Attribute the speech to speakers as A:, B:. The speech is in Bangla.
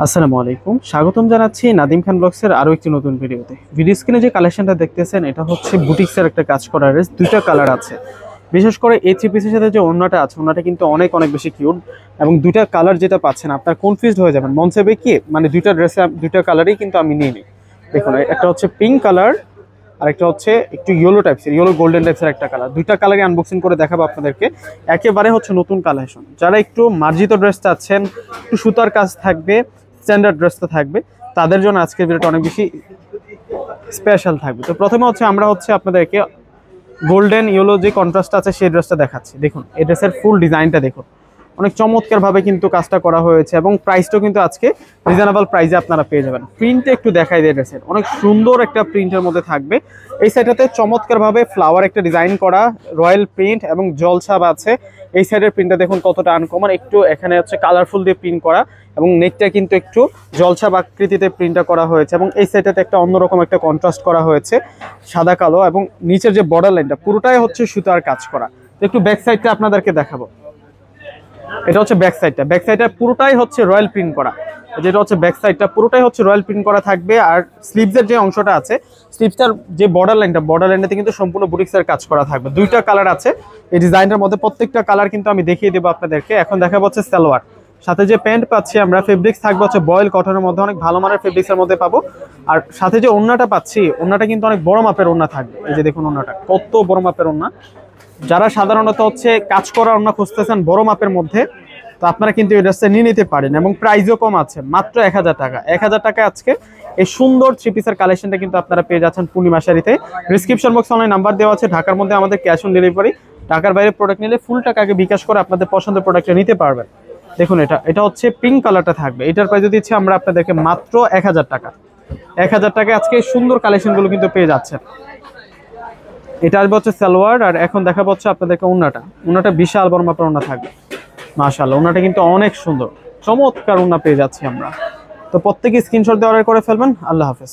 A: আসসালামু আলাইকুম, স্বাগতম জানাচ্ছি নাদিম খান ব্লগসের আরও একটি নতুন ভিডিওতে। ভিডিও স্ক্রিনে যে কালেকশনটা দেখতেছেন এটা হচ্ছে বুটিক্সের একটা কাজ করা ড্রেস। দুইটা কালার আছে, বিশেষ করে এই থ্রি পিসের সাথে যে ওড়নাটা আছে ওড়নাটা কিন্তু অনেক অনেক বেশি কিউট। এবং দুইটা কালার যেটা পাচ্ছেন আপনার কনফিউজড হয়ে যাবেন, মন চাইবে কি মানে দুইটা ড্রেসে দুইটা কালারই কিন্তু আমি নিয়ে নিই। দেখুন, একটা হচ্ছে পিঙ্ক কালার আর একটা হচ্ছে একটু ইয়েলো টাইপসের, ইয়েলো গোল্ডেন টাইপসের একটা কালার। দুইটা কালারই আনবক্সিং করে দেখাবো আপনাদেরকে। একেবারে হচ্ছে নতুন কালেকশন। যারা একটু মার্জিত ড্রেস চাচ্ছেন, একটু সুতার কাজ থাকবে, স্ট্যান্ডার্ড ড্রেসটা থাকবে, তাদের জন্য আজকের ভিডিওটা অনেক বেশি স্পেশাল থাকবে। তো প্রথমে হচ্ছে আমরা আপনাদেরকে গোল্ডেন ইয়েলো যে কন্ট্রাস্ট আছে সেই ড্রেসটা দেখাচ্ছি। দেখুন, এই ড্রেসের ফুল ডিজাইনটা দেখুন, অনেক চমৎকারভাবে কিন্তু কাজটা করা হয়েছে এবং প্রাইসটাও কিন্তু আজকে রিজনেবল প্রাইসে আপনারা পেয়ে যাবেন। প্রিন্টটা একটু দেখাই দেয়, ড্রেসের অনেক সুন্দর একটা প্রিন্টের মধ্যে থাকবে। এই সাইডটাতে চমৎকারভাবে ফ্লাওয়ার একটা ডিজাইন করা রয়্যাল প্রিন্ট এবং জলছাপ আছে। এই সাইডের প্রিন্টটা দেখুন কতটা আনকমন, একটু এখানে হচ্ছে কালারফুল দিয়ে প্রিন্ট করা এবং নেকটা কিন্তু একটু জলছাপ আকৃতিতে প্রিন্টটা করা হয়েছে এবং এই সাইডটাতে একটা অন্যরকম একটা কন্ট্রাস্ট করা হয়েছে সাদা কালো এবং নিচের যে বর্ডার লাইনটা পুরোটাই হচ্ছে সুতার কাজ করা। একটু ব্যাক সাইডটা আপনাদেরকে দেখাবো। এটা হচ্ছে ব্যাক সাইডটা, ব্যাক সাইডটা পুরোটাই হচ্ছে রয়্যাল প্রিন্ট করা। যেটা হচ্ছে ব্যাক সাইডটা পুরোটাই হচ্ছে রয়্যাল প্রিন্ট করা থাকবে। আর স্লিভসের যে অংশটা আছে, স্লিভসটার যে বর্ডার লাইনটাতে কিন্তু সম্পূর্ণ বুটিক্সের কাজ করা থাকবে। দুইটা কালার আছে এই ডিজাইনটার মধ্যে, প্রত্যেকটা কালার কিন্তু আমি দেখিয়ে দেবো আপনাদেরকে। এখন দেখাবো হচ্ছে সালোয়ার, সাথে যে প্যান্ট পাচ্ছি আমরা ফেব্রিক্স থাকবে হচ্ছে বয়েল কটনের মধ্যে, অনেক ভালো মানের ফেব্রিক্সের মধ্যে পাবো। আর সাথে যে ওড়নাটা পাচ্ছি ওড়নাটা কিন্তু অনেক বড় মাপের ওড়না থাকবে। এই যে দেখুন ওড়নাটা কত বড় মাপের ওড়না। যারা সাধারণত হচ্ছে কাজ করা ওড়না খুঁজতেছেন বড় মাপের মধ্যে, তো আপনারা কিন্তু এই ড্রেসটা নিয়ে নিতে পারেন এবং প্রাইসও কম আছে, মাত্র 1000 টাকা। 1000 টাকা আজকে এই সুন্দর থ্রি পিসের কালেকশনটা কিন্তু আপনারা পেয়ে যাচ্ছেন পূর্ণিমা শাড়িতে। ডিসক্রিপশন বক্সে অনলাইন নাম্বার দেওয়া আছে। ঢাকার মধ্যে আমাদের ক্যাশ অন ডেলিভারি, ঢাকার বাইরে প্রোডাক্ট নিলে ফুল টাকা আগে বিকাশ করে আপনাদের পছন্দের প্রোডাক্টটা নিতে পারবেন। দেখুন, এটা হচ্ছে পিঙ্ক কালারটা থাকবে। এটার প্রাইস দিচ্ছি আমরা আপনাদেরকে মাত্র 1000 টাকা। 1000 টাকায় আজকে এই সুন্দর কালেকশনগুলো কিন্তু পেয়ে যাচ্ছেন। এটা আসবে হচ্ছে সালোয়ার। আর এখন দেখাবো হচ্ছে আপনাদেরকে ওড়নাটা বিশাল বড় মাপের ওড়না থাকবে। মাশাআল্লাহ, ওড়নাটা কিন্তু অনেক সুন্দর, চমৎকার ওড়না পেয়ে যাচ্ছি আমরা। তো প্রত্যেকে স্ক্রিনশট দিয়ে অর্ডার করে ফেলবেন। আল্লাহ হাফেজ।